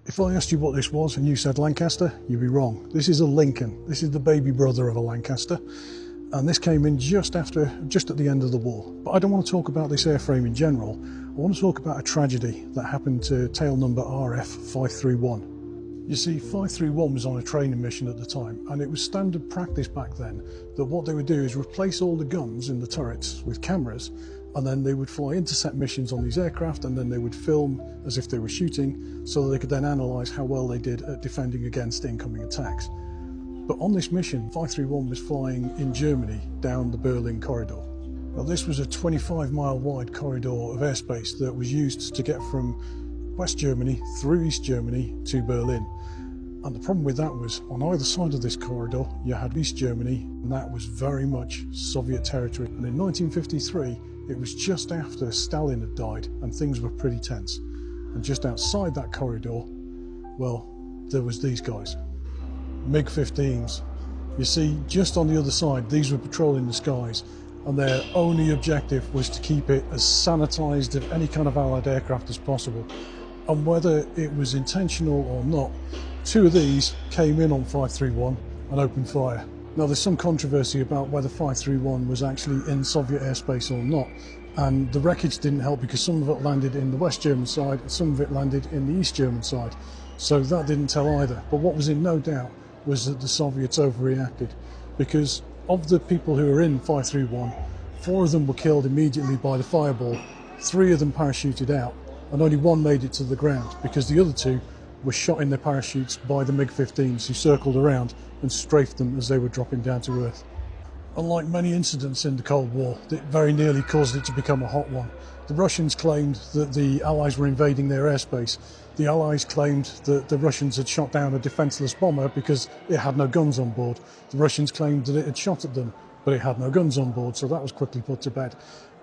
If I asked you what this was and you said Lancaster, you'd be wrong. This is a Lincoln. This is the baby brother of a Lancaster. And this came in just at the end of the war. But I don't want to talk about this airframe in general. I want to talk about a tragedy that happened to tail number RF531. You see, 531 was on a training mission at the time, and it was standard practice back then that what they would do is replace all the guns in the turrets with cameras, and then they would fly intercept missions on these aircraft, and then they would film as if they were shooting, so that they could then analyse how well they did at defending against incoming attacks. But on this mission, 531 was flying in Germany down the Berlin corridor. Now, this was a 25-mile wide corridor of airspace that was used to get from West Germany through East Germany to Berlin. And the problem with that was, on either side of this corridor, you had East Germany, and that was very much Soviet territory. And in 1953, it was just after Stalin had died, and things were pretty tense. And just outside that corridor, well, there was these guys. MiG-15s. You see, just on the other side, these were patrolling the skies, and their only objective was to keep it as sanitized of any kind of Allied aircraft as possible. And whether it was intentional or not, two of these came in on 531 and opened fire. Now, there's some controversy about whether 531 was actually in Soviet airspace or not, and the wreckage didn't help because some of it landed in the West German side and some of it landed in the East German side, so that didn't tell either. But what was in no doubt was that the Soviets overreacted, because of the people who were in 531, 4 of them were killed immediately by the fireball, 3 of them parachuted out, and only 1 made it to the ground, because the other 2 were shot in their parachutes by the MiG-15s, who circled around and strafed them as they were dropping down to earth. Unlike many incidents in the Cold War, it very nearly caused it to become a hot one. The Russians claimed that the Allies were invading their airspace. The Allies claimed that the Russians had shot down a defenceless bomber because it had no guns on board. The Russians claimed that it had shot at them, but it had no guns on board, so that was quickly put to bed.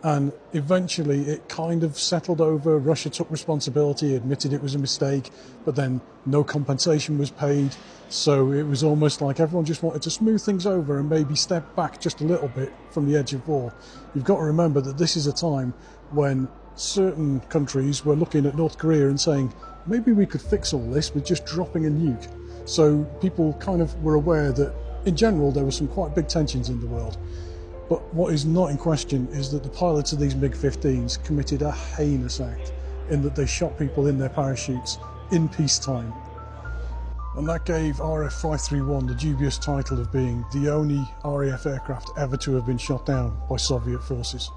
And eventually it kind of settled over. Russia took responsibility, admitted it was a mistake, but then no compensation was paid. So it was almost like everyone just wanted to smooth things over and maybe step back just a little bit from the edge of war. You've got to remember that this is a time when certain countries were looking at North Korea and saying, maybe we could fix all this with just dropping a nuke. So people kind of were aware that in general there were some quite big tensions in the world. But what is not in question is that the pilots of these MiG-15s committed a heinous act in that they shot people in their parachutes in peacetime. And that gave RF531 the dubious title of being the only RAF aircraft ever to have been shot down by Soviet forces.